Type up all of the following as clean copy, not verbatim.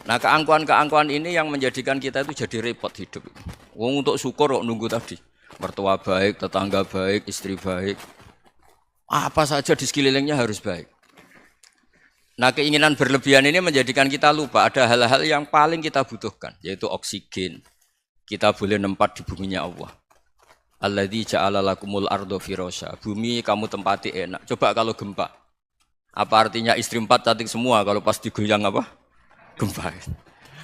Nah, keangkuhan-keangkuhan ini yang menjadikan kita itu jadi repot hidup. Wong untuk syukur kok nunggu tadi. Mertua baik, tetangga baik, istri baik. Apa saja di sekelilingnya harus baik. Nah, keinginan berlebihan ini menjadikan kita lupa ada hal-hal yang paling kita butuhkan, yaitu oksigen. Kita boleh nempat di buminya Allah. Alladzi ja'ala lakumul ardo firasya. Bumi kamu tempati enak. Coba kalau gempa. Apa artinya istri 4 cantik semua kalau pas digoyang apa? Gempa.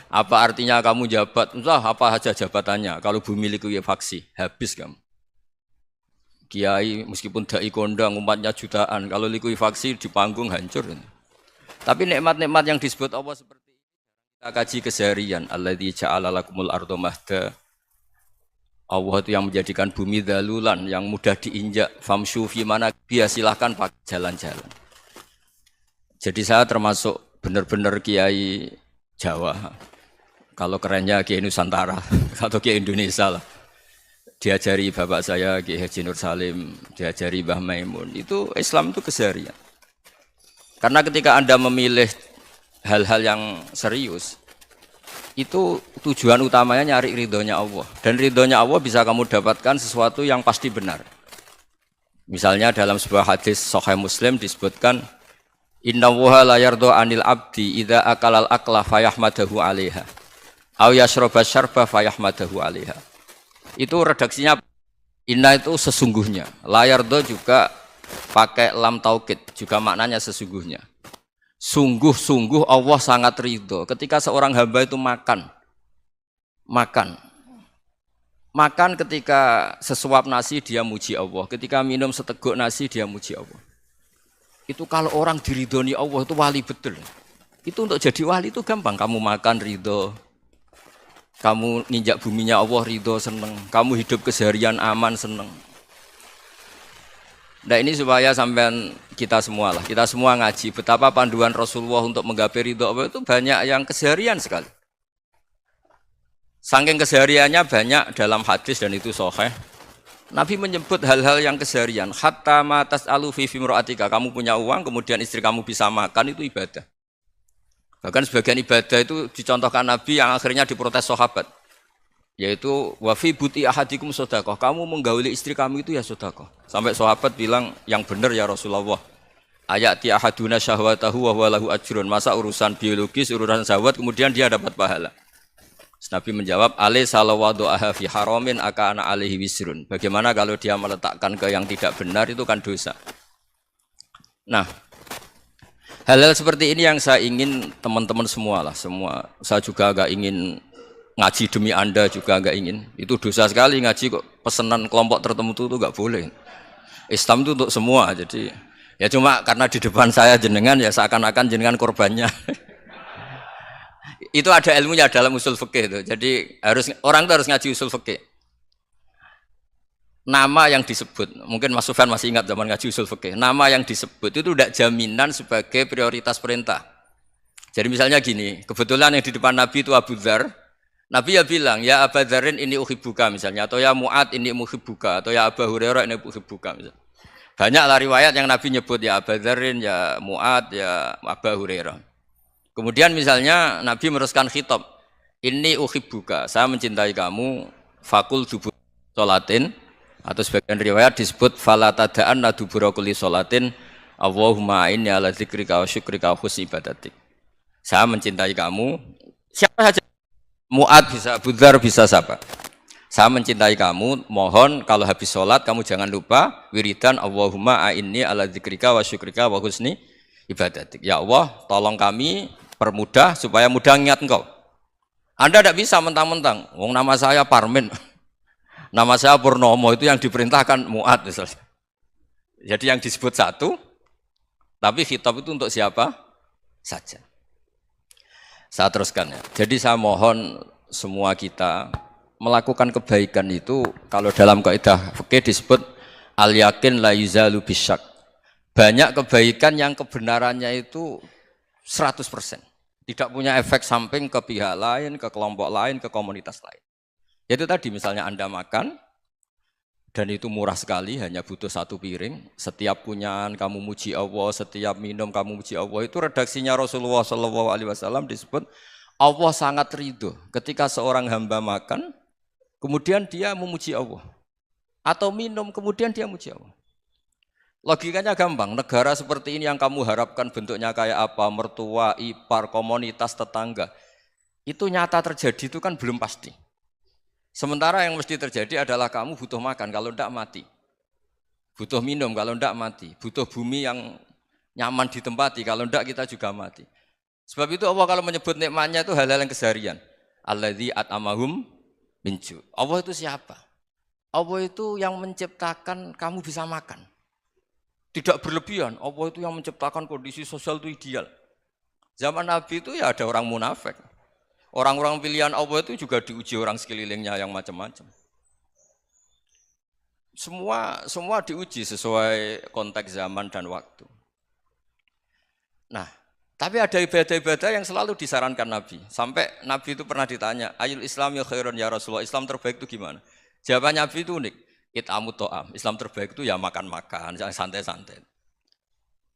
Apa artinya kamu jabat? Entah apa saja jabatannya. Kalau bumi likuifaksi, habis kamu. Kiai meskipun dai kondang umatnya jutaan, kalau likuifaksi di panggung hancur. Tapi nikmat-nikmat yang disebut Allah seperti ini kita kaji keseharian. Alladzi ja'ala lakumul ardo mahda. Allah itu yang menjadikan bumi dalulan, yang mudah diinjak. Famshu fi mana dia silahkan pakai jalan-jalan. Jadi saya termasuk benar-benar kiai Jawa. Kalau kerennya kiai Nusantara atau kiai Indonesia lah. Diajari bapak saya Kiai Haji Nur Salim, diajari Mbah Maimun. Itu Islam itu keseharian. Karena ketika Anda memilih hal-hal yang serius, itu tujuan utamanya nyari ridhonya Allah. Dan ridhonya Allah bisa kamu dapatkan sesuatu yang pasti benar. Misalnya dalam sebuah hadis Sahih Muslim disebutkan, Innallaha la yardha 'anil 'abdi idza akalal akla fayahmadahu 'alaiha aw yashraba syarba fayahmadahu 'alaiha. Itu redaksinya inna itu sesungguhnya. La yardha juga pakai lam taukid, juga maknanya sesungguhnya. Sungguh-sungguh Allah sangat ridho ketika seorang hamba itu makan ketika sesuap nasi dia muji Allah, ketika minum seteguk nasi dia muji Allah. Itu kalau orang diridhoni Allah itu wali betul. Itu untuk jadi wali itu gampang, kamu makan ridho, kamu nginjak buminya Allah ridho seneng, kamu hidup keseharian aman seneng. Nah ini supaya sampean kita semua ngaji betapa panduan Rasulullah untuk menggapai ridho Allah itu banyak yang keseharian sekali. Saking kesehariannya banyak dalam hadis dan itu sahih. Nabi menyebut hal-hal yang keseharian. Hatta ma tas'alu fi fimra'atika, kamu punya uang kemudian istri kamu bisa makan itu ibadah. Bahkan sebagian ibadah itu dicontohkan Nabi yang akhirnya diprotes sahabat. Yaitu wafi buti ahadikum sodakoh, kamu menggauli istri kamu itu ya sodakoh. Sampai sahabat bilang yang benar ya Rasulullah. Ayati ahaduna syahwatahu wa huwa lahu ajrun. Masa urusan biologis, urusan syahwat kemudian dia dapat pahala. Nabi menjawab, alai salawadu'aha fi haramin akana alaihi wisrun. Bagaimana kalau dia meletakkan ke yang tidak benar itu kan dosa. Nah, hal-hal seperti ini yang saya ingin teman-teman semua lah, semua. Saya juga agak ingin ngaji demi Anda juga enggak ingin. Itu dosa sekali ngaji kok pesanan kelompok tertentu itu enggak boleh. Islam itu untuk semua. Jadi ya cuma karena di depan saya jenengan ya seakan-akan jenengan korbannya. Itu ada ilmunya dalam usul fikih itu. Jadi orang itu harus ngaji usul fikih. Nama yang disebut, mungkin Mas Sufyan masih ingat zaman ngaji usul fikih. Nama yang disebut itu tidak jaminan sebagai prioritas perintah. Jadi misalnya gini, kebetulan yang di depan Nabi itu Abu Dzar. Nabi ya bilang, ya Aba Dzarin ini uhibbuka misalnya, atau ya Mu'ad ini muhibbuka, atau ya Aba Hurairah ini uhibbuka misalnya. Banyaklah riwayat yang Nabi nyebut ya Aba Dzarin, ya Mu'ad, ya Aba Hurairah. Kemudian misalnya Nabi meneruskan khitab, ini uhibbuka, saya mencintai kamu, fakul dubur sholatin, atau sebagian riwayat disebut falatadaan nadubura kulli sholatin, Allahumma inni ala dzikrika wa syukrika wa husni ibadatik. Saya mencintai kamu, siapa saja. Mu'ad bisa, Abu Dzar bisa siapa? Saya mencintai kamu, mohon kalau habis sholat kamu jangan lupa wiridan Allahumma a'inni ala dzikrika wa syukrika wa husni ibadatik. Ya Allah, tolong kami permudah supaya mudah ingat engkau. Anda tidak bisa mentang-mentang, wong nama saya Parmin, nama saya Purnomo, itu yang diperintahkan Mu'ad misalnya. Jadi yang disebut satu, tapi khitab itu untuk siapa saja. Saya teruskan ya. Jadi saya mohon semua kita melakukan kebaikan itu kalau dalam kaidah fikih disebut al yakin la yuzalu bisyak. Banyak kebaikan yang kebenarannya itu 100%. Tidak punya efek samping ke pihak lain, ke kelompok lain, ke komunitas lain. Itu tadi misalnya Anda makan dan itu murah sekali, hanya butuh satu piring. Setiap punyaan kamu muji Allah, setiap minum kamu muji Allah. Itu redaksinya Rasulullah SAW disebut Allah sangat ridho ketika seorang hamba makan, kemudian dia memuji Allah. Atau minum, kemudian dia memuji Allah. Logikanya gampang, negara seperti ini yang kamu harapkan bentuknya kayak apa, mertua, ipar, komunitas, tetangga, itu nyata terjadi itu kan belum pasti. Sementara yang mesti terjadi adalah kamu butuh makan, kalau tidak mati. Butuh minum, kalau tidak mati. Butuh bumi yang nyaman ditempati, kalau tidak kita juga mati. Sebab itu Allah kalau menyebut nikmatnya itu hal-hal yang keseharian. Alladzi at'amahum min ju'. Allah itu siapa? Allah itu yang menciptakan kamu bisa makan. Tidak berlebihan, Allah itu yang menciptakan kondisi sosial itu ideal. Zaman Nabi itu ya ada orang munafik. Orang-orang pilihan Allah itu juga diuji orang sekelilingnya yang macam-macam. Semua diuji sesuai konteks zaman dan waktu. Nah, tapi ada ibadah-ibadah yang selalu disarankan Nabi. Sampai Nabi itu pernah ditanya, Ayul Islam ya khairun ya Rasulullah, Islam terbaik itu gimana? Jawabannya Nabi itu unik. It'amut to'am. Islam terbaik itu ya makan-makan, jangan santai-santai.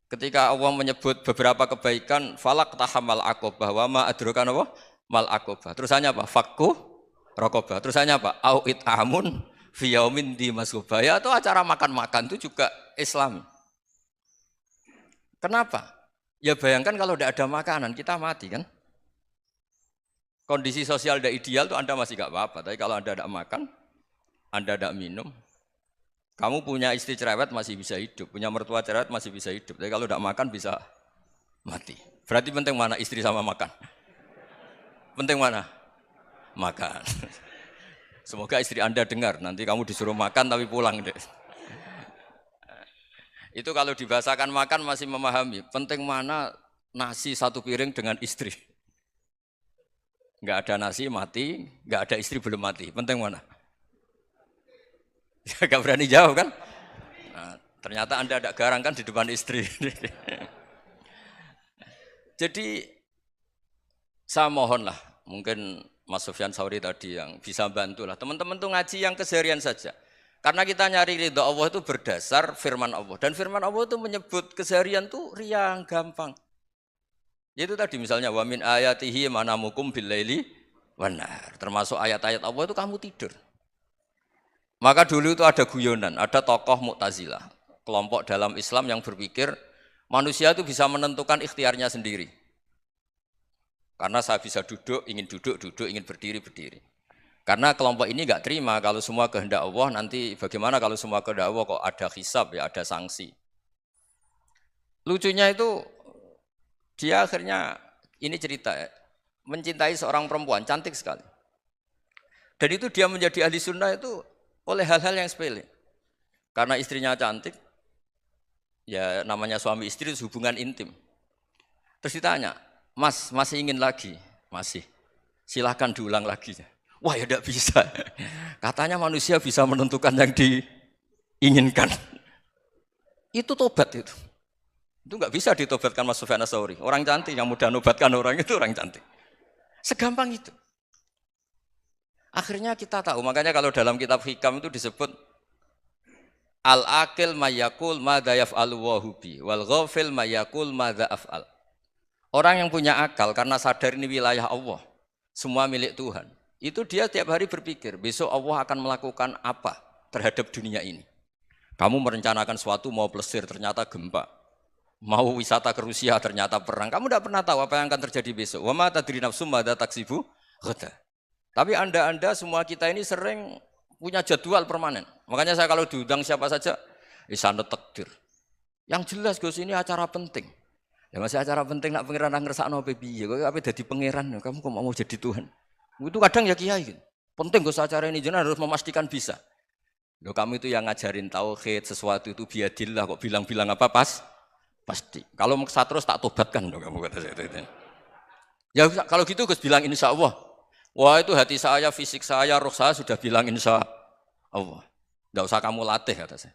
Ketika Allah menyebut beberapa kebaikan, falak tahamal aqobah, wa ma adrokan apa? Mal aqobah. Terusannya apa? Fakku rokobah. Terusannya apa? Au it'amun fiyaumin di masubaya. Itu acara makan-makan itu juga Islam. Kenapa? Ya bayangkan kalau tidak ada makanan, kita mati kan? Kondisi sosial tidak ideal itu Anda masih gak apa-apa. Tapi kalau Anda tidak makan, Anda tidak minum, kamu punya istri cerewet masih bisa hidup, punya mertua cerewet masih bisa hidup. Tapi kalau tidak makan bisa mati. Berarti penting mana istri sama makan? Penting mana? Makan. Semoga istri Anda dengar, nanti kamu disuruh makan tapi pulang deh. Itu kalau dibahasakan makan masih memahami. Penting mana nasi satu piring dengan istri. Enggak ada nasi mati, enggak ada istri belum mati. Penting mana? Ya, gak berani jawab kan? Nah, ternyata Anda ada garang kan di depan istri. Jadi saya mohonlah, mungkin Mas Sufyan Sauri tadi yang bisa bantulah. Teman-teman tuh ngaji yang keseharian saja. Karena kita nyari ridha Allah itu berdasar firman Allah. Dan firman Allah itu menyebut keseharian tuh riang, gampang. Yaitu tadi misalnya wa min ayatihi manamukum billaili wan nahar. Termasuk ayat-ayat Allah itu kamu tidur. Maka dulu itu ada guyonan, ada tokoh Mu'tazilah, kelompok dalam Islam yang berpikir manusia itu bisa menentukan ikhtiarnya sendiri. Karena saya bisa duduk, ingin berdiri, berdiri. Karena kelompok ini enggak terima kalau semua kehendak Allah, nanti bagaimana kalau semua kehendak Allah kok ada hisab ya, ada sanksi. Lucunya itu dia akhirnya, ini cerita ya, mencintai seorang perempuan, cantik sekali. Dan itu dia menjadi ahli sunnah itu oleh hal-hal yang sepele. Karena istrinya cantik, ya namanya suami istri itu hubungan intim. Terus ditanya, Mas, masih ingin lagi? Masih. Silahkan diulang lagi. Wah ya tidak bisa. Katanya manusia bisa menentukan yang diinginkan. Itu tobat itu. Itu nggak bisa ditobatkan Mas Sufyan Ats-Tsauri. Orang cantik yang mudah nobatkan orang itu orang cantik. Segampang itu. Akhirnya kita tahu, makanya kalau dalam kitab Hikam itu disebut al-aqil mayakul madza yaf'alu wa hubi wal ghafil mayakul madza af'al. Orang yang punya akal karena sadar ini wilayah Allah, semua milik Tuhan. Itu dia tiap hari berpikir, besok Allah akan melakukan apa terhadap dunia ini. Kamu merencanakan sesuatu mau plesir ternyata gempa. Mau wisata ke Rusia ternyata perang. Kamu tidak pernah tahu apa yang akan terjadi besok. Wa ma tadri nafsum madza taksibu ghadan. Tapi anda semua kita ini sering punya jadwal permanen. Makanya saya kalau diundang siapa saja, sanad takdir. Yang jelas Gus ini acara penting. Ya masih acara penting nak pangeran ngersakno apa piye? Kok ape dadi pangeran? Kamu kok mau jadi Tuhan? Itu kadang ya kiai gitu. Penting Gus acara ini jenengan harus memastikan bisa. Loh kamu itu yang ngajarin tauhid, sesuatu itu biadillah kok bilang-bilang apa pasti. Kalau maksa terus tak tobatkan loh kamu kata saya itu. Ya kalau gitu Gus bilang insya Allah. Wah itu hati saya, fisik saya, roh saya sudah bilang insya Allah. Tidak usah kamu latih kata saya.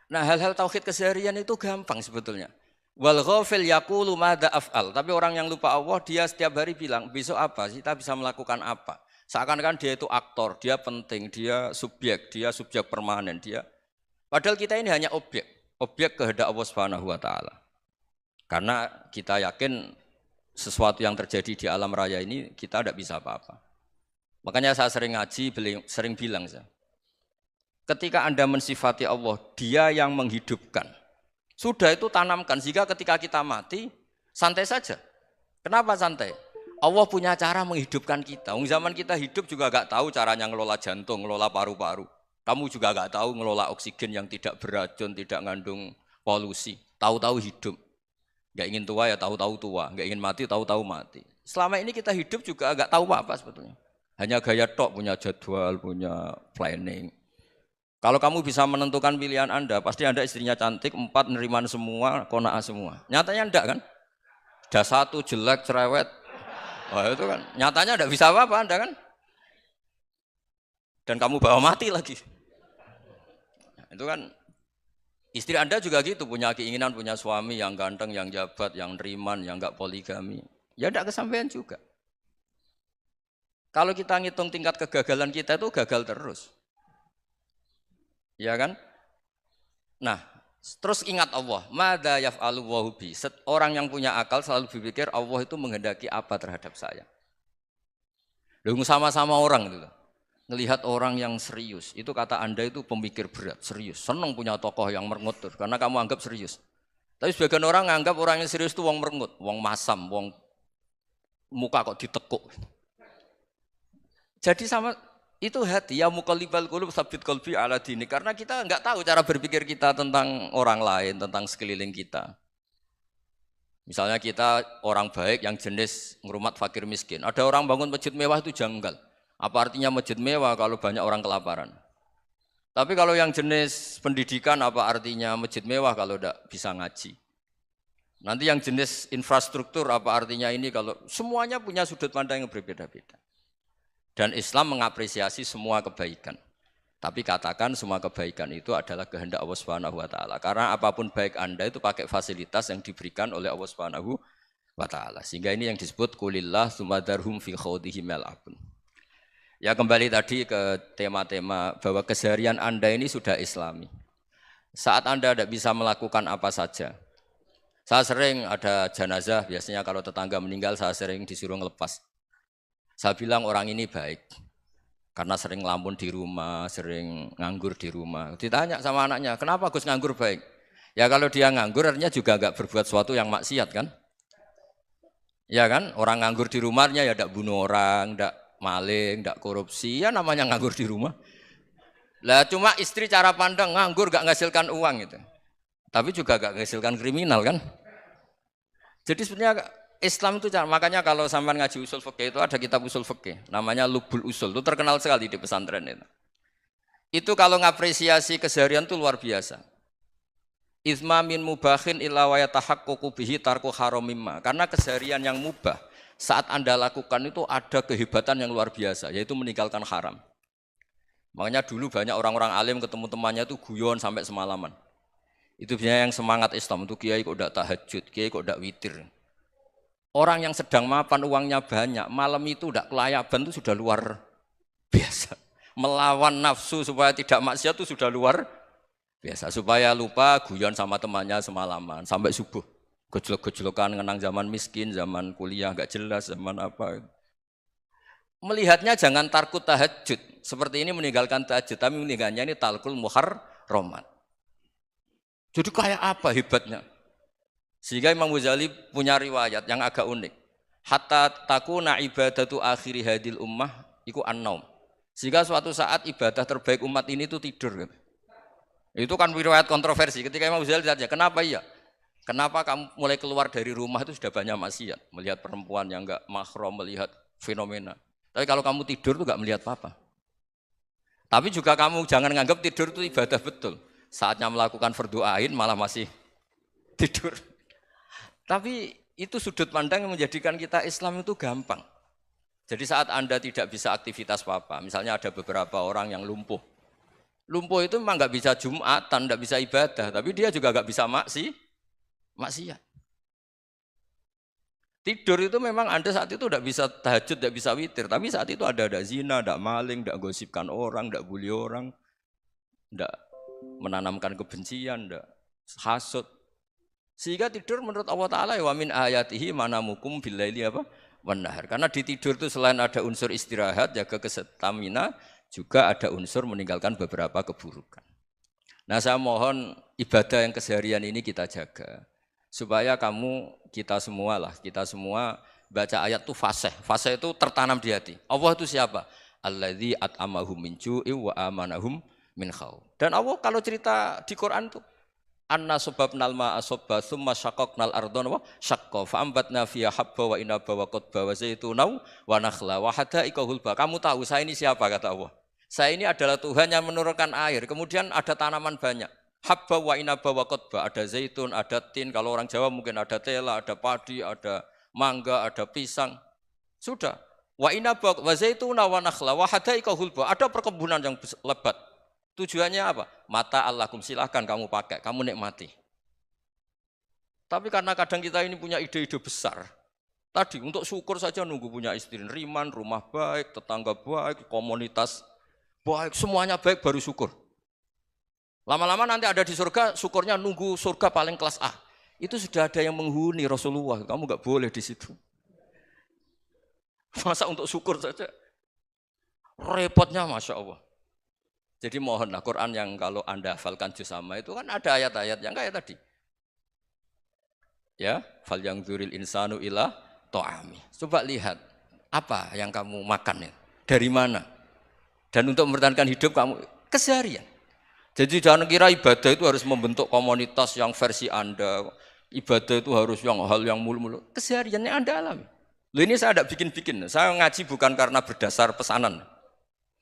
Nah hal-hal tauhid keseharian itu gampang sebetulnya. Wal ghafil yaqulu madza af'al. Tapi orang yang lupa Allah dia setiap hari bilang besok apa? Kita bisa melakukan apa? Seakan-akan dia itu aktor, dia penting, dia subjek permanen, dia. Padahal kita ini hanya objek kehendak Allah Subhanahu wa taala. Karena kita yakin sesuatu yang terjadi di alam raya ini kita tidak bisa apa-apa. Makanya saya sering ngaji, sering bilang saya, ketika Anda mensifati Allah, Dia yang menghidupkan. Sudah itu tanamkan, sehingga ketika kita mati, santai saja. Kenapa santai? Allah punya cara menghidupkan kita. Zaman kita hidup juga gak tahu caranya ngelola jantung, ngelola paru-paru. Kamu juga gak tahu ngelola oksigen yang tidak beracun, tidak ngandung polusi. Tahu-tahu hidup. Gak ingin tua ya tahu-tahu tua, gak ingin mati tahu-tahu mati. Selama ini kita hidup juga gak tahu apa sebetulnya. Hanya gaya tok, punya jadwal, punya planning. Kalau kamu bisa menentukan pilihan Anda, pasti Anda istrinya cantik, 4 neriman semua, kona'ah semua. Nyatanya enggak kan? Ada 1 jelek, cerewet. Wah itu kan, nyatanya enggak bisa apa-apa Anda kan? Dan kamu bawa mati lagi. Itu kan, istri Anda juga gitu, punya keinginan, punya suami yang ganteng, yang jabat, yang neriman, yang enggak poligami. Ya enggak kesampaian juga. Kalau kita ngitung tingkat kegagalan kita itu gagal terus. Ya kan? Nah, terus ingat Allah, madza yaf'alu wa bi. Orang yang punya akal selalu berpikir Allah itu menghendaki apa terhadap saya. Loh sama-sama orang itu. Ngelihat orang yang serius, itu kata Anda itu pemikir berat, serius. Senang punya tokoh yang merengut karena kamu anggap serius. Tapi sebagian orang nganggap orang yang serius itu wong merengut, wong masam, wong muka kok ditekuk. Jadi sama itu hati ya muqallibal qulub tsabbit qalbi ala dini, karena kita enggak tahu cara berpikir kita tentang orang lain, tentang sekeliling kita. Misalnya kita orang baik yang jenis ngrumat fakir miskin. Ada orang bangun masjid mewah itu janggal. Apa artinya masjid mewah kalau banyak orang kelaparan? Tapi kalau yang jenis pendidikan apa artinya masjid mewah kalau tidak bisa ngaji? Nanti yang jenis infrastruktur apa artinya ini kalau semuanya punya sudut pandang yang berbeda-beda. Dan Islam mengapresiasi semua kebaikan. Tapi katakan semua kebaikan itu adalah kehendak Allah Subhanahu wa taala. Karena apapun baik Anda itu pakai fasilitas yang diberikan oleh Allah Subhanahu wa taala. Sehingga ini yang disebut qulillah tsumadarhum fi khawdihim yal'abun. Ya kembali tadi ke tema-tema bahwa keseharian Anda ini sudah Islami. Saat Anda tidak bisa melakukan apa saja. Saya sering ada jenazah, biasanya kalau tetangga meninggal saya sering disuruh ngelepas. Saya bilang orang ini baik. Karena sering ngelamun di rumah, sering nganggur di rumah. Ditanya sama anaknya, kenapa Gus nganggur baik? Ya kalau dia nganggur artinya juga enggak berbuat sesuatu yang maksiat kan? Ya kan? Orang nganggur di rumahnya ya tidak bunuh orang, tidak maling, tidak korupsi, ya namanya nganggur di rumah. Lah cuma istri cara pandang nganggur gak menghasilkan uang itu. Tapi juga gak menghasilkan kriminal kan? Jadi sebenarnya Islam itu makanya kalau sampai ngaji usul fikih itu ada kitab usul fikih namanya Lubul Usul, itu terkenal sekali di pesantren itu. Itu kalau ngapresiasi keseharian itu luar biasa. Izma min mubahin illa wa yatahaqqaqu bihi tarku haramimma. Karena keseharian yang mubah saat Anda lakukan itu ada kehebatan yang luar biasa, yaitu meninggalkan haram. Makanya dulu banyak orang-orang alim ketemu temannya itu guyon sampai semalaman. Itu biasanya yang semangat Islam itu kiai kok tidak tahajud, kiai kok tidak witir. Orang yang sedang mapan uangnya banyak, malam itu tidak kelayaban itu sudah luar biasa. Melawan nafsu supaya tidak maksiat itu sudah luar biasa. Supaya lupa guyon sama temannya semalaman sampai subuh. Gejolak-gejolokan ngenang zaman miskin, zaman kuliah nggak jelas, zaman apa. Melihatnya jangan tarkut tahajud. Seperti ini meninggalkan tahajud, tapi meninggalnya ini talkul muharramat. Jadi kayak apa hebatnya? Sehingga Imam Ghazali punya riwayat yang agak unik. Hatta takuna ibadatu akhiri hadil ummah iku an-naum. Sehingga suatu saat ibadah terbaik umat ini itu tidur. Itu kan riwayat kontroversi. Ketika Imam Ghazali ditanya, kenapa iya? Kenapa kamu mulai keluar dari rumah itu sudah banyak maksiat? Melihat perempuan yang enggak mahram, melihat fenomena. Tapi kalau kamu tidur itu enggak melihat apa-apa. Tapi juga kamu jangan nganggap tidur itu ibadah betul. Saatnya melakukan fardu ain malah masih tidur. Tapi itu sudut pandang yang menjadikan kita Islam itu gampang. Jadi saat Anda tidak bisa aktivitas apa-apa, misalnya ada beberapa orang yang lumpuh. Lumpuh itu memang nggak bisa Jumatan, nggak bisa ibadah, tapi dia juga nggak bisa maksiat. Tidur itu memang Anda saat itu tidak bisa tahajud, tidak bisa witir, tapi saat itu ada zina, tidak maling, tidak gosipkan orang, tidak bully orang, tidak menanamkan kebencian, tidak hasut. Sehingga tidur menurut Allah Ta'ala ya wa min ayatihi manamukum billaili apa? Wan nahar. Karena di tidur itu selain ada unsur istirahat, jaga kestamina, juga ada unsur meninggalkan beberapa keburukan. Nah saya mohon ibadah yang keseharian ini kita jaga. Supaya kita semua baca ayat itu fasih. Fasih itu tertanam di hati. Allah itu siapa? Alladzi at'amahum min ju'i wa amanahum min khauf. Dan Allah kalau cerita di Quran itu anna sababnal ma'a sabba tsumma syaqqaqnal ardha wa syaqqa fa ambatna fiha habba wa inaba wa qadba wa zaituna wa nakhla wa hada'iqa hulba. Kamu tahu saya ini siapa kata Allah? Saya ini adalah Tuhan yang menurunkan air, kemudian ada tanaman banyak. Habba wa inaba wa qadba, ada zaitun, ada tin, kalau orang Jawa mungkin ada tela, ada padi, ada mangga, ada pisang. Sudah. Wa inaba wa zaituna wa nakhla wa hada'iqa hulba. Ada perkebunan yang lebat. Tujuannya apa? Mata Allahkum, silahkan kamu pakai, kamu nikmati. Tapi karena kadang kita ini punya ide-ide besar. Tadi untuk syukur saja nunggu punya istri riman, rumah baik, tetangga baik, komunitas baik, semuanya baik baru syukur. Lama-lama nanti ada di surga, syukurnya nunggu surga paling kelas A. Itu sudah ada yang menghuni Rasulullah, kamu nggak boleh di situ. Masa untuk syukur saja? Repotnya Masya Allah. Jadi mohonlah Quran yang kalau Anda hafalkan juz amma itu kan ada ayat-ayat yang kayak tadi. Ya, fal yang dzuril insanu ila ta'ami. Coba lihat apa yang kamu makan ya? Dari mana? Dan untuk mempertahankan hidup kamu keseharian. Jadi jangan kira ibadah itu harus membentuk komunitas yang versi Anda. Ibadah itu harus yang hal yang mulu-mulu. Kesehariannya Anda alami. Loh ini saya tidak bikin-bikin. Saya ngaji bukan karena berdasar pesanan.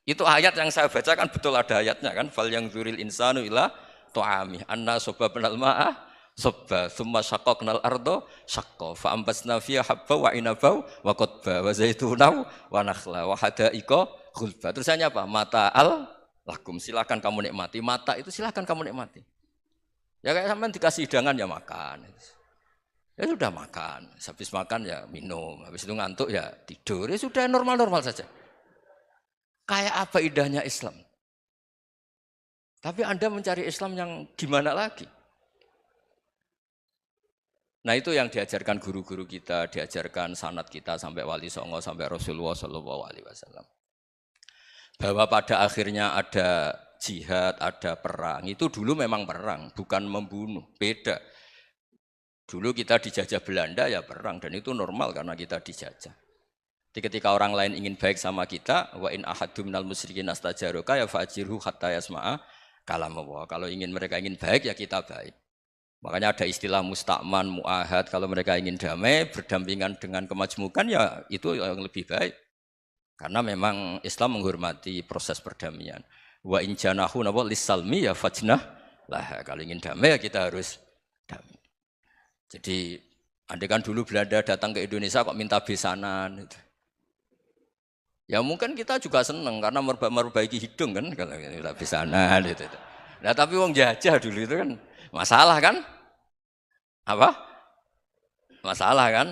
Itu ayat yang saya baca kan betul ada ayatnya kan. Fal yang dzuril insanu ila ta'ami. Anna sababnal ma'a sabba tsumma syaqqaqnal ardha syaqqa fa ambasna fiha habba wa inaba wa qadba wa zaituna wa nakhla wa hada'iqa ghulba. Terusannya apa? Mata'al lakum, silakan kamu nikmati. Mata itu silakan kamu nikmati. Ya kayak sampean dikasih hidangan ya makan. Ya sudah makan. Habis makan ya minum. Habis itu ngantuk ya tidur. Ya sudah normal-normal saja. Kayak apa indahnya Islam. Tapi Anda mencari Islam yang gimana lagi? Nah itu yang diajarkan guru-guru kita, diajarkan sanad kita sampai Wali Songo, sampai Rasulullah SAW. Bahwa pada akhirnya ada jihad, ada perang. Itu dulu memang perang, bukan membunuh, beda. Dulu kita dijajah Belanda ya perang, dan itu normal karena kita dijajah. Jadi ketika orang lain ingin baik sama kita, wa in ahadum minal musyrikin astajaroka ya fa'jirhu hatta yasma'a kalam Allah. Kalau mereka ingin baik ya kita baik. Makanya ada istilah musta'man, mu'ahad. Kalau mereka ingin damai, berdampingan dengan kemajmukan ya itu yang lebih baik. Karena memang Islam menghormati proses perdamaian. Wa in janahu nawa lissalmi ya fajnah lah. Kalau ingin damai ya kita harus damai. Jadi andai kan dulu Belanda datang ke Indonesia kok minta besanan gitu. Ya mungkin kita juga seneng karena memperbaiki hidung kan kalau kita besanan gitu. Nah tapi wong jajah dulu itu kan masalah kan? Apa? Masalah kan?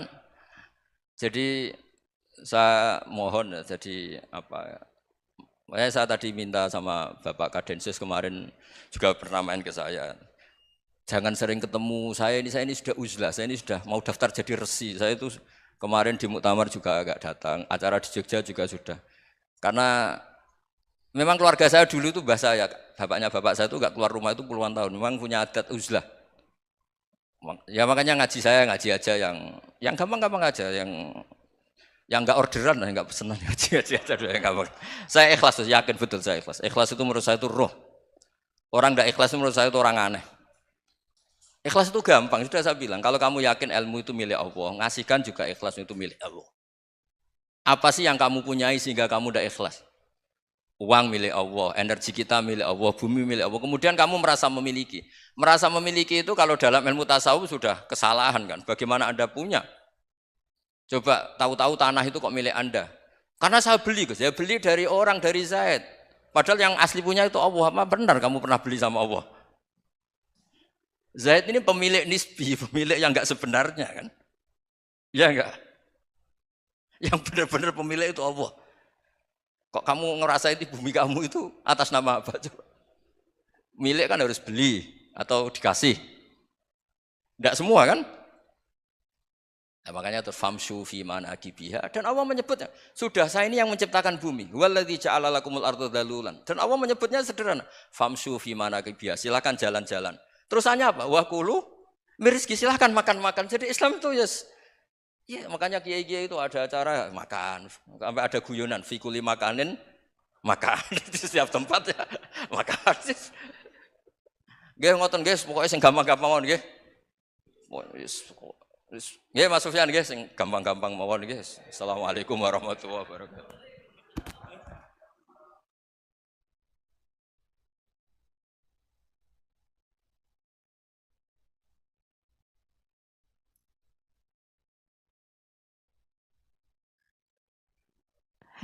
Jadi saya mohon jadi apa? Saya tadi minta sama Bapak Kadensus kemarin juga pernah main ke saya. Jangan sering ketemu saya ini sudah uzlah, saya ini sudah mau daftar jadi resi. Saya itu kemarin di Muktamar juga agak datang, acara di Jogja juga sudah. Karena memang keluarga saya dulu itu mbah saya, bapaknya bapak saya itu enggak keluar rumah itu puluhan tahun. Memang punya adat uzlah. Ya makanya ngaji saya ngaji aja yang gampang-gampang aja, yang enggak orderan, enggak pesenan ngaji aja dulu yang gampang. Saya ikhlas, yakin betul saya ikhlas. Ikhlas itu menurut saya itu roh. Orang enggak ikhlas menurut saya itu orang aneh. Ikhlas itu gampang, sudah saya bilang. Kalau kamu yakin ilmu itu milik Allah, ngasihkan juga ikhlas itu milik Allah. Apa sih yang kamu punyai sehingga kamu tidak ikhlas? Uang milik Allah, energi kita milik Allah, bumi milik Allah. Kemudian kamu merasa memiliki. Merasa memiliki itu kalau dalam ilmu tasawuf sudah kesalahan kan. Bagaimana Anda punya? Coba tahu-tahu tanah itu kok milik Anda. Karena saya beli, saya beli dari orang, dari Zaid. Padahal yang asli punya itu Allah. Apa benar kamu pernah beli sama Allah? Zaid ini pemilik nisbi, pemilik yang enggak sebenarnya kan. Ya enggak? Yang benar-benar pemilik itu Allah. Kok kamu ngerasa itu bumi kamu itu atas nama apa? Coba. Milik kan harus beli atau dikasih. Tidak semua kan? Nah, makanya terus famshu fi manakibiha, dan Allah menyebutnya, sudah saya ini yang menciptakan bumi. Waladzi ja'ala lakumul arda dalulan. Dan Allah menyebutnya sederhana, famshu fi manakibiha, silakan jalan-jalan. Terusannya apa? Wa kulu mirizki, silakan makan-makan. Jadi Islam itu yes, ya makanya kiai-kiai itu ada acara makan, sampai ada guyonan fikuli makanin makan di setiap tempat ya makan. Nggih ngoten nggih, pokoke sing gampang-gampang mawon nggih. Nggih Mas Sufyan nggih sing gampang-gampang mawon nggih. Assalamualaikum warahmatullahi wabarakatuh.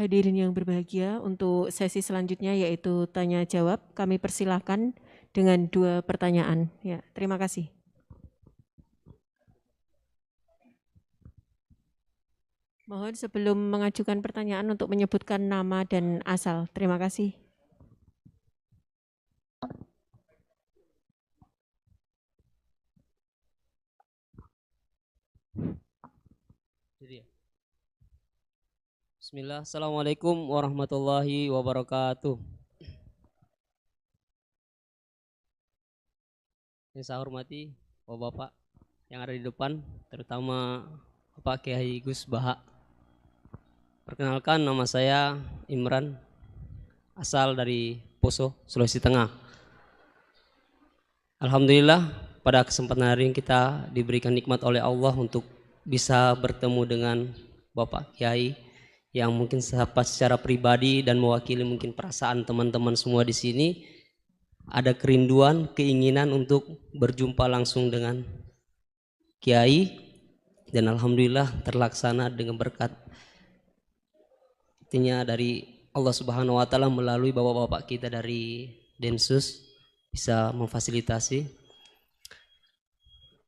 Hadirin yang berbahagia, untuk sesi selanjutnya yaitu tanya jawab, kami persilahkan dengan 2 pertanyaan. Ya, terima kasih. Mohon sebelum mengajukan pertanyaan untuk menyebutkan nama dan asal. Terima kasih. Bismillah, Assalamualaikum warahmatullahi wabarakatuh. Yang saya hormati Bapak-Bapak yang ada di depan, terutama Bapak Kiai Gus Baha. Perkenalkan, nama saya Imran, asal dari Poso, Sulawesi Tengah. Alhamdulillah pada kesempatan hari ini kita diberikan nikmat oleh Allah untuk bisa bertemu dengan Bapak Kiai yang mungkin secara pribadi dan mewakili mungkin perasaan teman-teman semua di sini, ada kerinduan, keinginan untuk berjumpa langsung dengan Kiai, dan alhamdulillah terlaksana dengan berkat artinya dari Allah Subhanahu wa taala melalui bapak-bapak kita dari Densus bisa memfasilitasi.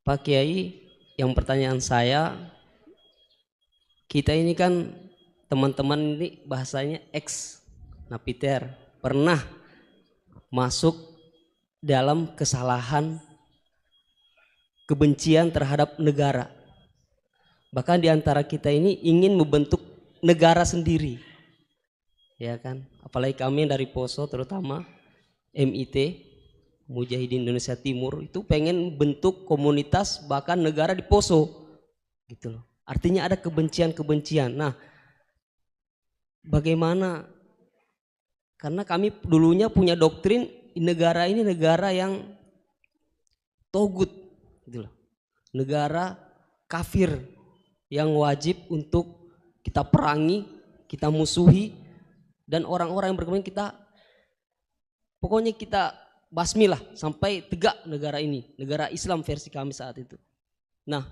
Pak Kiai, yang pertanyaan saya, kita ini kan teman-teman ini bahasanya ex napiter, pernah masuk dalam kesalahan kebencian terhadap negara. Bahkan di antara kita ini ingin membentuk negara sendiri. Ya kan? Apalagi kami dari Poso, terutama MIT, Mujahidin Indonesia Timur, itu pengen bentuk komunitas bahkan negara di Poso. Gitu loh. Artinya ada kebencian-kebencian. Nah, bagaimana? Karena kami dulunya punya doktrin negara ini negara yang togut, gitu loh. Negara kafir yang wajib untuk kita perangi, kita musuhi, dan orang-orang yang berkepentingan kita, pokoknya kita basmi lah sampai tegak negara ini, negara Islam versi kami saat itu. Nah,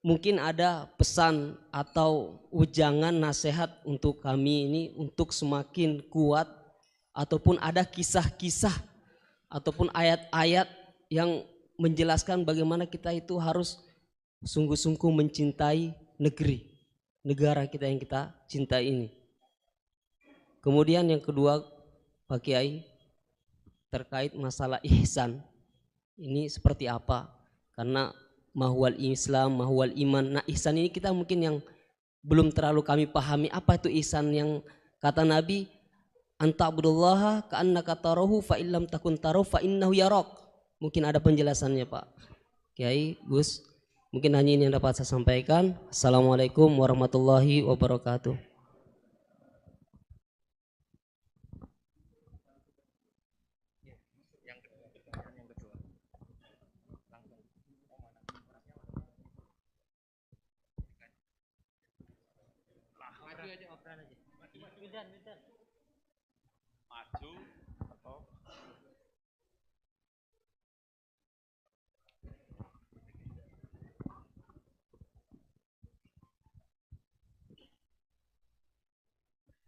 mungkin ada pesan atau ujangan nasihat untuk kami ini untuk semakin kuat, ataupun ada kisah-kisah ataupun ayat-ayat yang menjelaskan bagaimana kita itu harus sungguh-sungguh mencintai negara kita yang kita cintai ini. Kemudian yang kedua, Pak Kiai, terkait masalah ihsan ini seperti apa? Karena mahwal Islam, mahwal iman. Nah, ihsan ini kita mungkin yang belum terlalu kami pahami, apa itu ihsan yang kata Nabi, anta'budullaha ka'annaka tarahu fa illam takun tarahu fa innahu yarak. Mungkin ada penjelasannya Pak Kiai, Gus. Mungkin hanya ini yang dapat saya sampaikan. Assalamualaikum warahmatullahi wabarakatuh.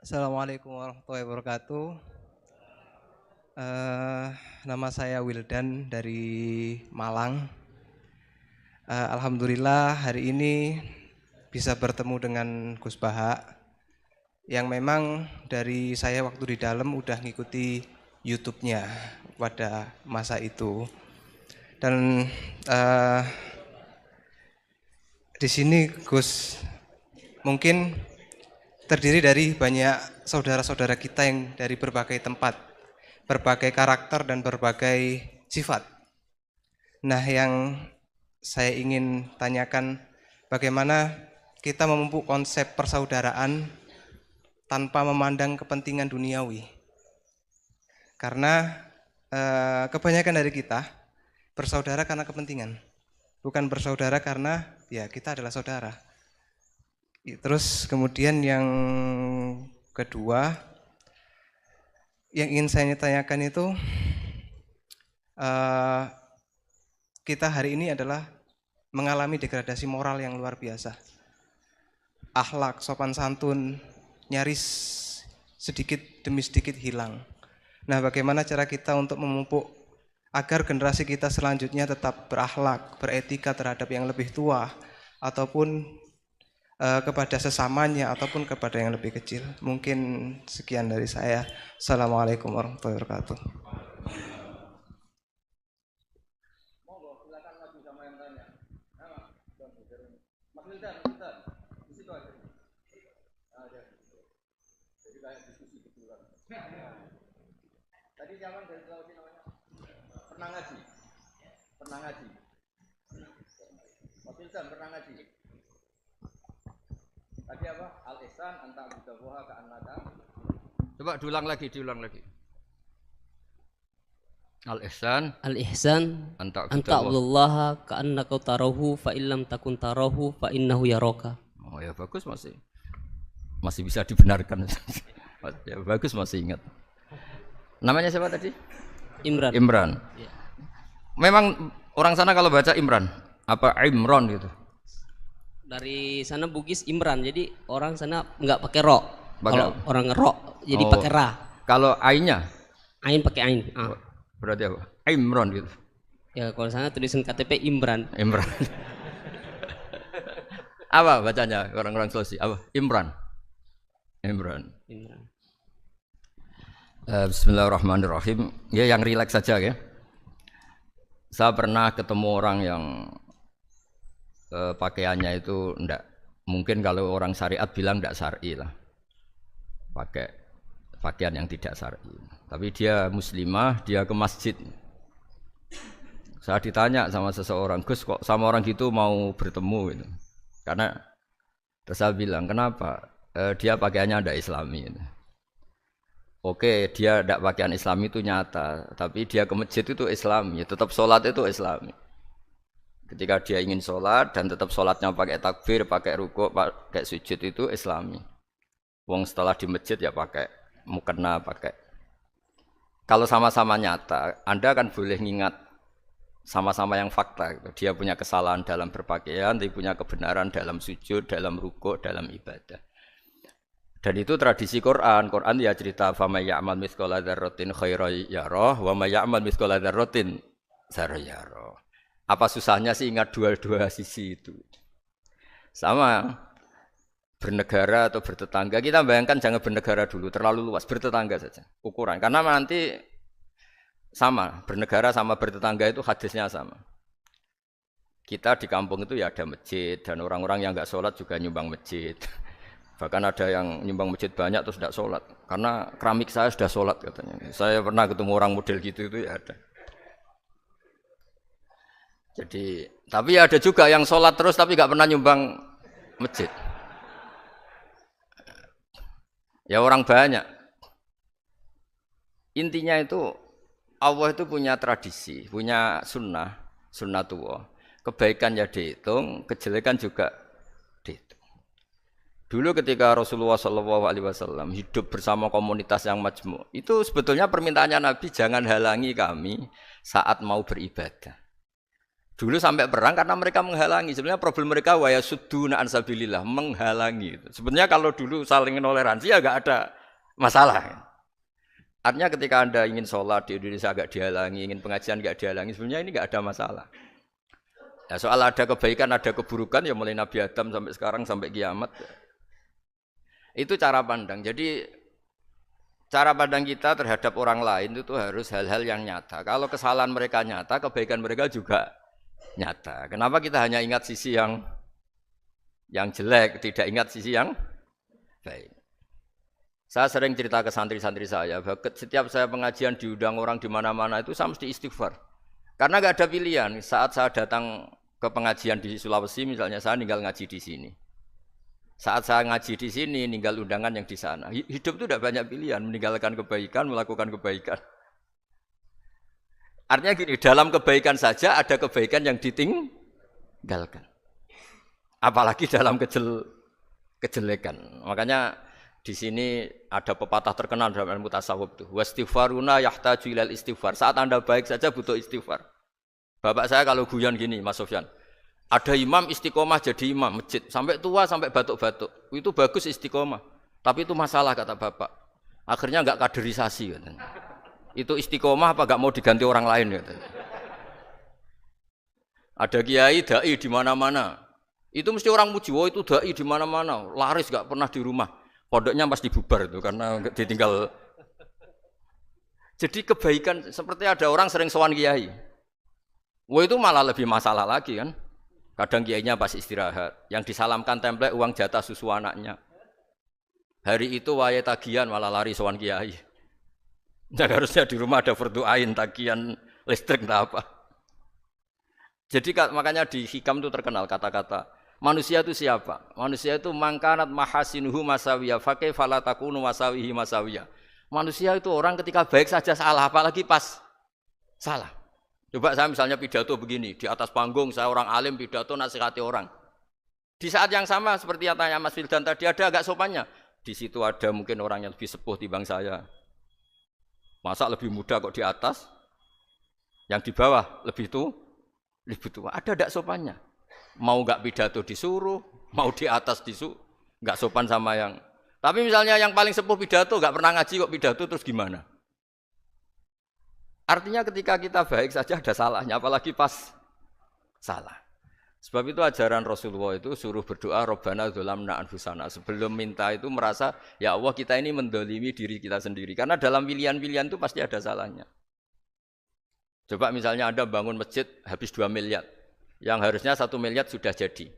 Assalamualaikum warahmatullahi wabarakatuh. Nama saya Wildan dari Malang. Alhamdulillah hari ini bisa bertemu dengan Gus Baha, yang memang dari saya waktu di dalam udah ngikuti YouTube-nya pada masa itu. Dan di sini Gus mungkin terdiri dari banyak saudara-saudara kita yang dari berbagai tempat, berbagai karakter dan berbagai sifat. Nah, yang saya ingin tanyakan, bagaimana kita memupuk konsep persaudaraan tanpa memandang kepentingan duniawi. Karena kebanyakan dari kita bersaudara karena kepentingan, bukan bersaudara karena ya kita adalah saudara. Terus kemudian yang kedua yang ingin saya tanyakan itu, kita hari ini adalah mengalami degradasi moral yang luar biasa. Akhlak, sopan santun nyaris sedikit demi sedikit hilang. Nah, bagaimana cara kita untuk memupuk agar generasi kita selanjutnya tetap berakhlak, beretika terhadap yang lebih tua, ataupun kepada sesamanya, ataupun kepada yang lebih kecil. Mungkin sekian dari saya. Assalamualaikum warahmatullahi wabarakatuh. Tadi siapa dari Sulawesi namanya? Pernah ngaji? Pernah ngaji? Mas Ilham pernah ngaji? Tadi apa? Al-Ihsan anta abudahuha ka'annaka. Coba diulang lagi. Al-Ihsan anta abdullaha ka'annaka tarahu fa illam takun tarahu fa innahu yaraka. Oh ya bagus, masih bisa dibenarkan. Ya bagus, masih ingat. Namanya siapa tadi? Imran. Ya. Memang orang sana kalau baca Imran apa Imron gitu. Dari sana Bugis Imran, jadi orang sana nggak pakai ro. Kalau orang ngerok jadi pakai ra. Kalau ainnya? Ain pakai ain. Berarti apa? Imron gitu. Ya kalau sana tulisan KTP Imran. Apa bacanya orang-orang Sulawesi? Apa? Imran. Bismillahirrahmanirrahim. Ya yang rileks saja ya. Saya pernah ketemu orang yang pakaiannya itu enggak, mungkin kalau orang syariat bilang enggak syar'i lah, pakai pakaian yang tidak syar'i. Tapi dia muslimah, dia ke masjid. Saya ditanya sama seseorang, Gus kok sama orang gitu mau bertemu gitu. Karena terus saya bilang kenapa? Dia pakaiannya enggak islami gitu. Oke, dia tidak pakaian Islam itu nyata, tapi dia ke masjid itu Islami, tetap sholat itu Islami. Ketika dia ingin sholat dan tetap sholatnya pakai takbir, pakai rukuk, pakai sujud itu Islami. Wong setelah di masjid ya pakai mukena, pakai. Kalau sama-sama nyata, Anda kan boleh ngingat sama-sama yang fakta. Gitu. Dia punya kesalahan dalam berpakaian, dia punya kebenaran dalam sujud, dalam rukuk, dalam ibadah. Dan itu tradisi Quran. Quran ya cerita fama ya'mal mithqala dzarratin khairan yarah wa may ya'mal mithqala dzarratin syarran yarah. Apa susahnya sih ingat dua-dua sisi itu? Sama bernegara atau bertetangga. Kita bayangkan jangan bernegara dulu, terlalu luas, bertetangga saja ukuran. Karena nanti sama, bernegara sama bertetangga itu hadisnya sama. Kita di kampung itu ya ada masjid dan orang-orang yang enggak sholat juga nyumbang masjid. Bahkan ada yang nyumbang masjid banyak terus tidak sholat. Karena keramik saya sudah sholat katanya. Saya pernah ketemu orang model gitu itu ya ada. Jadi, tapi ada juga yang sholat terus tapi nggak pernah nyumbang masjid. Ya orang banyak. Intinya itu Allah itu punya tradisi, punya sunnatullah. Kebaikan ya dihitung, kejelekan juga dihitung. Dulu ketika Rasulullah SAW hidup bersama komunitas yang majmu', itu sebetulnya permintaannya Nabi jangan halangi kami saat mau beribadah. Dulu sampai perang karena mereka menghalangi. Sebenarnya problem mereka wa yasudduna an sabilillah, menghalangi. Sebenarnya kalau dulu saling toleransi ya enggak ada masalah. Artinya ketika Anda ingin sholat di Indonesia agak dihalangi, ingin pengajian enggak dihalangi, sebenarnya ini enggak ada masalah. Ya, soal ada kebaikan, ada keburukan ya mulai Nabi Adam sampai sekarang sampai kiamat. Itu cara pandang. Jadi cara pandang kita terhadap orang lain itu harus hal-hal yang nyata. Kalau kesalahan mereka nyata, kebaikan mereka juga nyata. Kenapa kita hanya ingat sisi yang jelek, tidak ingat sisi yang baik? Saya sering cerita ke santri-santri saya, setiap saya pengajian diundang orang di mana-mana itu saya mesti istighfar. Karena nggak ada pilihan. Saat saya datang ke pengajian di Sulawesi, misalnya saya tinggal ngaji di sini. Saat saya ngaji di sini, ninggal undangan yang di sana. Hidup itu tidak banyak pilihan, meninggalkan kebaikan, melakukan kebaikan. Artinya gini, dalam kebaikan saja ada kebaikan yang ditinggalkan. Apalagi dalam kejelekan. Makanya di sini ada pepatah terkenal dalam ilmu tasawuf tuh. Wastighfaruna yahtaju ilal istighfar. Saat Anda baik saja butuh istighfar. Bapak saya kalau guyon gini, Mas Sofyan. Ada imam istiqomah jadi imam masjid sampai tua sampai batuk-batuk. Itu bagus istiqomah. Tapi itu masalah kata bapak. Akhirnya enggak kaderisasi katanya. Itu istiqomah apa enggak mau diganti orang lain katanya. Ada kiai dai di mana-mana. Itu mesti orang muji, oh itu dai di mana-mana, laris enggak pernah di rumah. Pondoknya pasti bubar itu karena ditinggal. Jadi kebaikan seperti ada orang sering sowan kiai. Wah itu malah lebih masalah lagi kan. Kadang kiainya pas istirahat, yang disalamkan template uang jatah susu anaknya. Hari itu waya tagihan malah lari sowan kiai. Dan harusnya di rumah ada fardu'ain tagihan listrik entah apa. Jadi makanya di hikam itu terkenal kata-kata manusia itu siapa? Manusia itu mangkanat mahasinuhu masawiya fakih falatakunu masawihi masawiya. Manusia itu orang ketika baik saja salah, apalagi pas salah. Coba saya misalnya pidato begini, di atas panggung saya orang alim pidato nasihati orang. Di saat yang sama seperti yang tanya Mas Wildan tadi ada agak sopannya. Di situ ada mungkin orang yang lebih sepuh timbang saya. Masa lebih muda kok di atas? Yang di bawah lebih tua? Ada agak sopannya. Mau enggak pidato disuruh, mau di atas disuruh, enggak sopan sama yang. Tapi misalnya yang paling sepuh pidato enggak pernah ngaji kok pidato terus gimana? Artinya ketika kita baik saja ada salahnya, apalagi pas salah. Sebab itu ajaran Rasulullah itu suruh berdoa Rabbana dzolamna anfusana. Sebelum minta itu merasa, ya Allah kita ini mendolimi diri kita sendiri. Karena dalam pilihan-pilihan itu pasti ada salahnya. Coba misalnya Anda bangun masjid habis 2 miliar. Yang harusnya 1 miliar sudah jadi.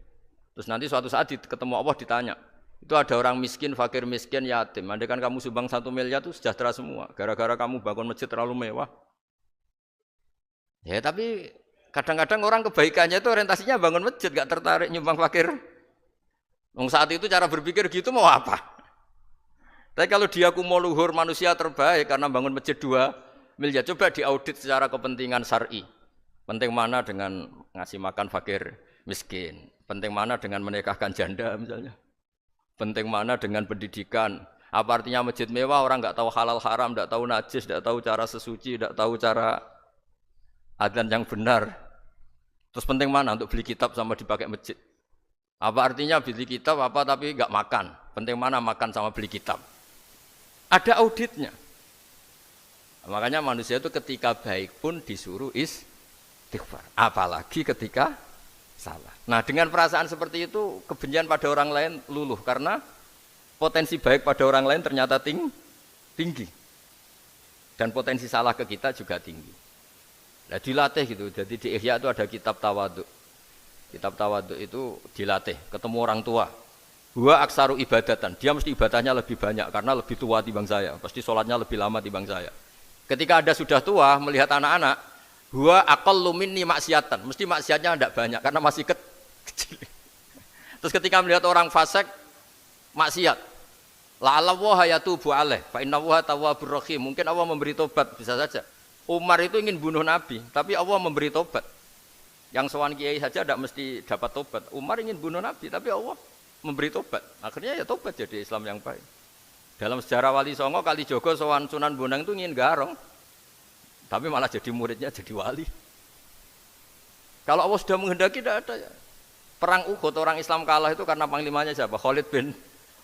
Terus nanti suatu saat ketemu Allah ditanya. Itu ada orang miskin, fakir miskin, yatim. Andai kan kamu sumbang 1 miliar itu sejahtera semua. Gara-gara kamu bangun masjid terlalu mewah. Ya tapi kadang-kadang orang kebaikannya itu orientasinya bangun masjid, gak tertarik nyumbang fakir. Saat itu cara berpikir gitu mau apa? Tapi kalau dia kumuluhur manusia terbaik karena bangun masjid 2 miliar, coba diaudit secara kepentingan syar'i. Penting mana dengan ngasih makan fakir miskin? Penting mana dengan menikahkan janda misalnya? Penting mana dengan pendidikan? Apa artinya masjid mewah orang nggak tahu halal haram, nggak tahu najis, nggak tahu cara sesuci, nggak tahu cara adzan yang benar. Terus penting mana untuk beli kitab sama dipakai masjid? Apa artinya beli kitab apa tapi nggak makan? Penting mana makan sama beli kitab? Ada auditnya. Makanya manusia itu ketika baik pun disuruh istighfar. Apalagi ketika salah. Nah dengan perasaan seperti itu kebencian pada orang lain luluh karena potensi baik pada orang lain ternyata tinggi. Dan potensi salah ke kita juga tinggi. Nah dilatih gitu, jadi di Ihya itu ada kitab tawaduk. Kitab tawaduk itu dilatih, ketemu orang tua. Huwa aksaru ibadatan, dia mesti ibadahnya lebih banyak karena lebih tua timbang saya. Pasti sholatnya lebih lama timbang saya. Ketika Anda sudah tua, melihat anak-anak, huwa aqallu minni maksiatan, mesti maksiatnya tidak banyak karena masih kecil. Terus ketika melihat orang fasik, maksiat. La'allahu yatubu alaih, fa innallaha tawwabur rahim. Mungkin Allah memberi tobat, bisa saja. Umar itu ingin bunuh Nabi, tapi Allah memberi tobat. Yang sowan kiai saja tidak mesti dapat tobat. Umar ingin bunuh Nabi, tapi Allah memberi tobat. Akhirnya ya tobat jadi Islam yang baik. Dalam sejarah Wali Songo, Kalijogo sowan Sunan Bonang itu ingin garong, tapi malah jadi muridnya jadi wali. Kalau Allah sudah menghendaki tidak ada ya. Perang Uhud orang Islam kalah itu karena panglimanya siapa? Khalid bin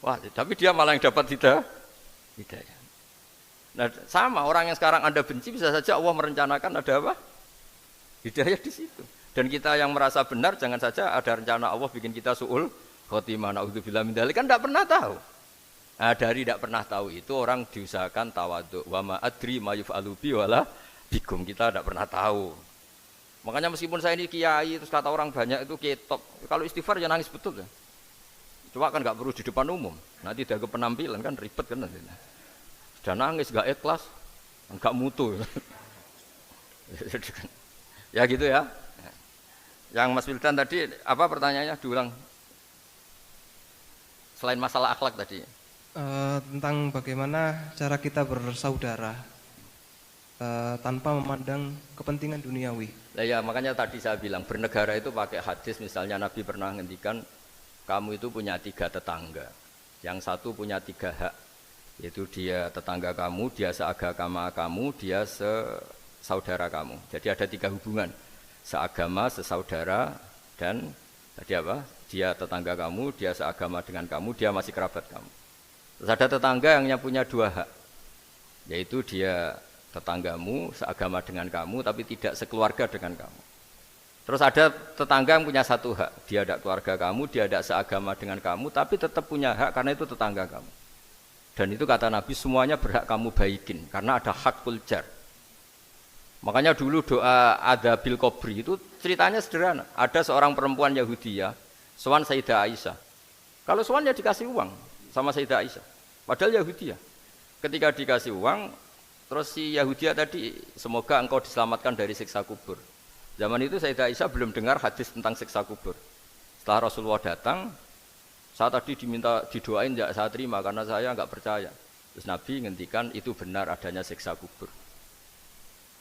Walid. Tapi dia malah yang dapat hidayah. Nah, sama orang yang sekarang Anda benci bisa saja Allah merencanakan ada apa? Hidayah di situ. Dan kita yang merasa benar jangan saja ada rencana Allah bikin kita su'ul khotimah. Na'udzubillah min dzalik, kan tidak pernah tahu. Nah, dari tidak pernah tahu itu orang diusahakan tawadhu. Wa ma adri ma yuf'alu bi wala bikum. Kita tidak pernah tahu. Makanya meskipun saya ini kiai terus kata orang banyak itu ketop. Kalau istighfar ya nangis betul ya. Cuma kan nggak perlu di depan umum. Nanti dia ke penampilan kan ribet kan nanti. Sudah nangis nggak ikhlas, nggak mutu. Ya gitu ya. Yang Mas Wildan tadi apa pertanyaannya diulang? Selain masalah akhlak tadi. Tentang bagaimana cara kita bersaudara tanpa memandang kepentingan duniawi. Nah, ya makanya tadi saya bilang bernegara itu pakai hadis, misalnya Nabi pernah ngendikan kamu itu punya 3 tetangga, yang satu punya 3 hak, yaitu dia tetangga kamu, dia seagama kamu, dia sesaudara kamu. Jadi ada 3 hubungan, seagama, sesaudara, dan tadi apa? Dia tetangga kamu, dia seagama dengan kamu, dia masih kerabat kamu. Terus ada tetangga yang punya 2 hak, yaitu dia tetanggamu, seagama dengan kamu, tapi tidak sekeluarga dengan kamu. Terus ada tetangga yang punya 1 hak, dia tidak keluarga kamu, dia tidak seagama dengan kamu, tapi tetap punya hak karena itu tetangga kamu. Dan itu kata Nabi semuanya berhak kamu baikin, karena ada hakul jar. Makanya dulu doa ada bil kubri itu ceritanya sederhana. Ada seorang perempuan Yahudi ya, sowan Sayyidah Aisyah. Kalau sowan ya dikasih uang sama Sayyidah Aisyah. Padahal Yahudi ya. Ketika dikasih uang, terus si Yahudi tadi, semoga engkau diselamatkan dari siksa kubur. Zaman itu Sayyidah Aisyah belum dengar hadis tentang siksa kubur. Setelah Rasulullah datang, saya tadi diminta didoain, ya saya terima karena saya enggak percaya. Terus Nabi ngendikan itu benar adanya siksa kubur.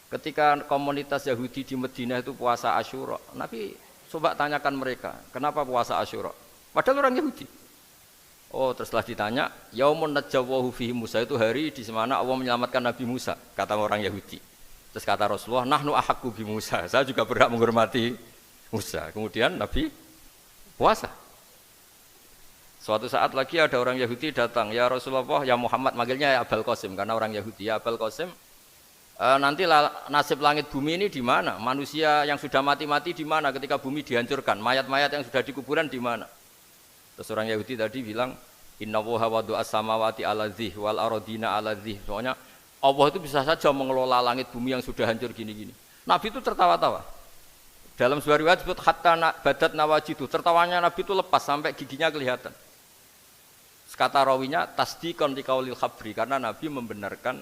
Ketika komunitas Yahudi di Madinah itu puasa Asyura, Nabi coba tanyakan mereka, kenapa puasa Asyura? Padahal orang Yahudi. Oh, terus setelah ditanya, yaumun najjawahu fihi Musa, itu hari di mana Allah menyelamatkan Nabi Musa, kata orang Yahudi. Terus kata Rasulullah, nahnu ahaqqu bi Musa, saya juga berhak menghormati Musa. Kemudian Nabi puasa. Suatu saat lagi ada orang Yahudi datang, ya Rasulullah, ya Muhammad, manggilnya ya Abul Qasim karena orang Yahudi. Ya Abul Qasim, nanti nasib langit bumi ini di mana? Manusia yang sudah mati-mati di mana ketika bumi dihancurkan? Mayat-mayat yang sudah di kuburan di mana? Terus orang Yahudi tadi bilang, Inna woha wadu as-samawati ala dzih wal arodina ala dzih. Soalnya Allah itu bisa saja mengelola langit bumi yang sudah hancur gini-gini. Nabi itu tertawa-tawa. Dalam sebuah riwayat disebut hatta badat nawajidu. Tertawanya Nabi itu lepas sampai giginya kelihatan. Kata rawinya tasdiqan liqaulil khabri, karena Nabi membenarkan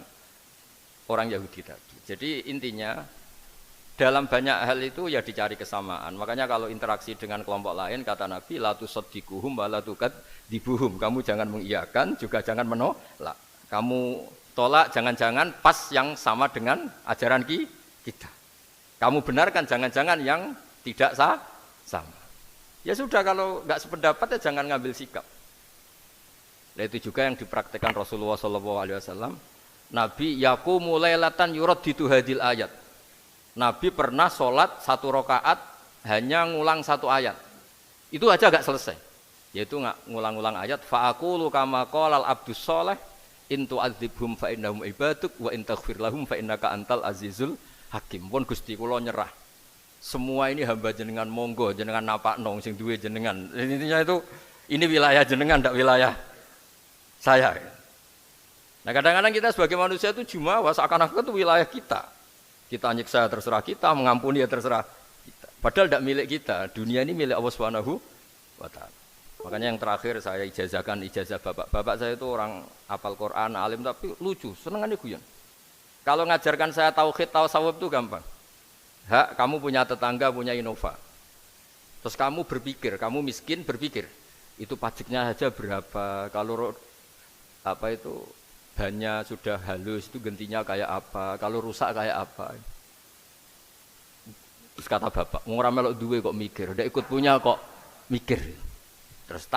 orang Yahudi tadi. Jadi intinya dalam banyak hal itu ya dicari kesamaan. Makanya kalau interaksi dengan kelompok lain kata Nabi la tusaddiquhum wa la tukadzibuhum. Kamu jangan mengiyakan juga jangan menolak. Kamu tolak jangan-jangan pas yang sama dengan ajaran kita. Kamu benarkan jangan-jangan yang tidak sama. Ya sudah, kalau enggak sependapat ya jangan ngambil sikap. Nah, itu juga yang dipraktikkan Rasulullah SAW. Nabi yaqumu lailatan yuraddidu hadil ayat. Nabi pernah sholat 1 rakaat hanya ngulang 1 ayat. Itu aja agak selesai. Yaitu ngulang-ulang ayat. Fa'aqulu kama qalal abdus sholeh in tu'adzibhum fa innahum ibaduk wa in taghfir lahum fa innaka antal azizul hakim. Pun Gusti kula nyerah. Semua ini hamba jenengan, monggo jenengan napakno sing duwe jenengan. Intinya itu ini wilayah jenengan, ndak wilayah saya. Nah, kadang-kadang kita sebagai manusia itu jumawa seakan-akan itu wilayah kita. Kita nyiksa terserah kita, mengampuni ya terserah kita. Padahal tidak milik kita. Dunia ini milik Allah Subhanahu wa taala. Makanya yang terakhir saya ijazahkan ijazah bapak. Bapak saya itu orang hafal Quran, alim tapi lucu, senengannya guyon. Kalau ngajarkan saya tauhid, tasawuf itu gampang. Hak kamu punya tetangga, punya Innova. Terus kamu berpikir, kamu miskin berpikir, itu pajaknya saja berapa? Kalau apa itu bannya sudah halus itu gantinya kayak apa, kalau rusak kayak apa. Terus kata bapak, orang melok duwe kok mikir, udah ikut punya kok mikir. Terus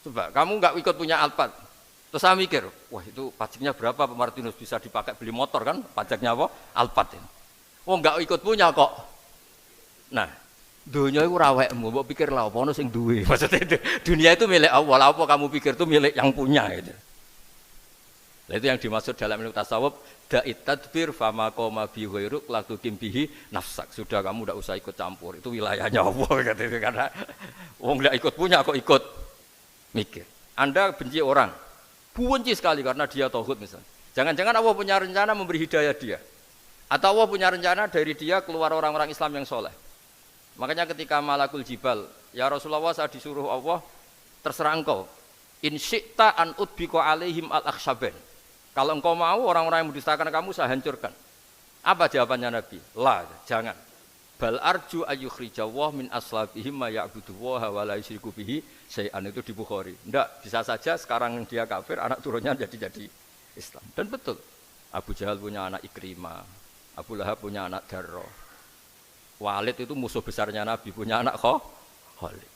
coba kamu nggak ikut punya Alphard, terus saya mikir, wah itu pajaknya berapa Pak Martinus, bisa dipakai beli motor kan, pajaknya apa? Alphard ini. Oh nggak ikut punya kok. Nah, dunia itu rawekmu, mbok pikir lah apa ono sing duwe. Maksudnya dunia itu milik Allah, apa kamu pikir itu milik yang punya gitu. Nah, itu yang dimaksud dalam ilmu tasawuf, da'it tadbir fama qoma bi ghairuk la tuqim bihi nafsak. Sudah kamu enggak usah ikut campur, itu wilayahnya Allah gitu, karena wong enggak ikut punya kok ikut mikir. Anda benci orang, Benci sekali karena dia tauhid misalnya. Jangan-jangan Allah punya rencana memberi hidayah dia. Atau Allah punya rencana dari dia keluar orang-orang Islam yang soleh. Makanya ketika Malakul Jibal, ya Rasulullah saya disuruh Allah, terserah engkau. In syi'ta an udbiko alaihim al-akhshaben. Kalau engkau mau orang-orang yang mendustakan kamu saya hancurkan. Apa jawabannya Nabi? La, jangan. Bal arju ayyukhrijawah min aslabihim ma ya'budullaha wa la yusyriku bihi syai'an, itu di Bukhari. Enggak, bisa saja sekarang dia kafir, anak turunnya jadi Islam. Dan betul. Abu Jahal punya anak Ikrimah, Abu Lahab punya anak Darrah. Walid itu musuh besarnya Nabi, punya anak Khalid.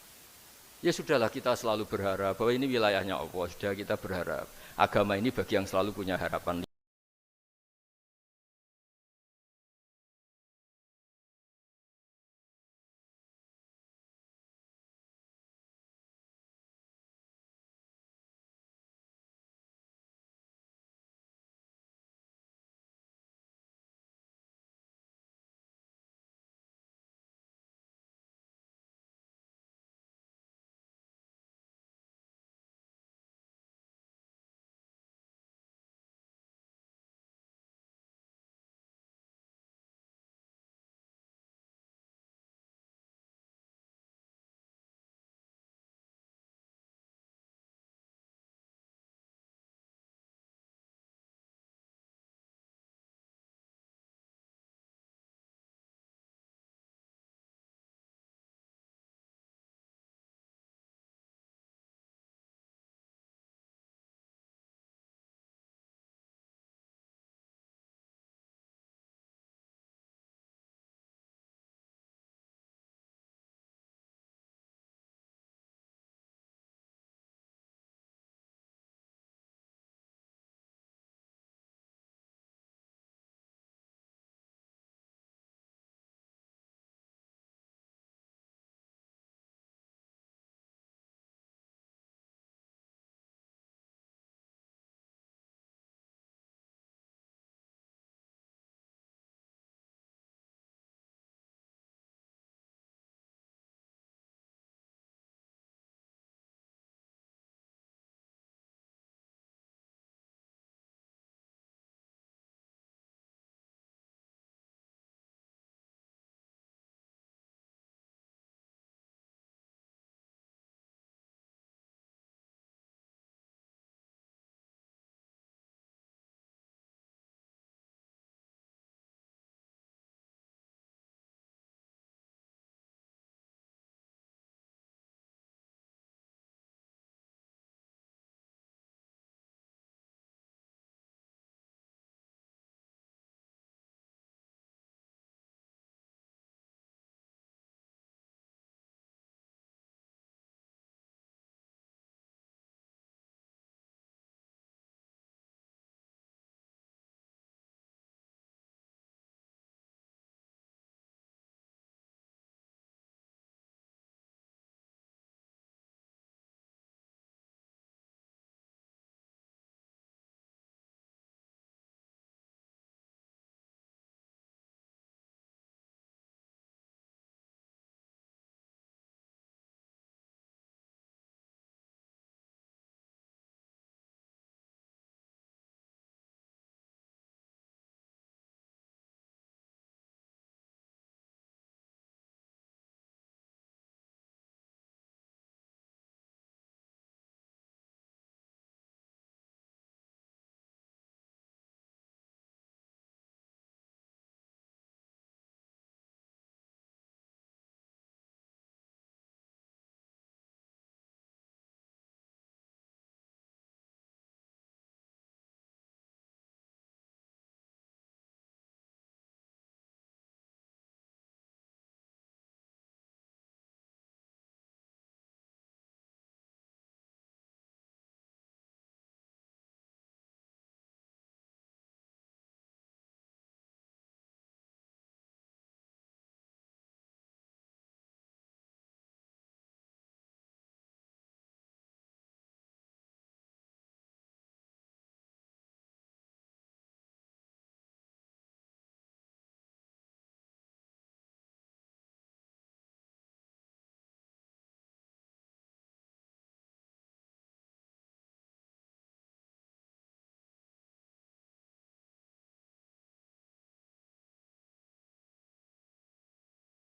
Ya sudahlah, kita selalu berharap bahwa ini wilayahnya Allah. Sudah kita berharap. Agama ini bagi yang selalu punya harapan.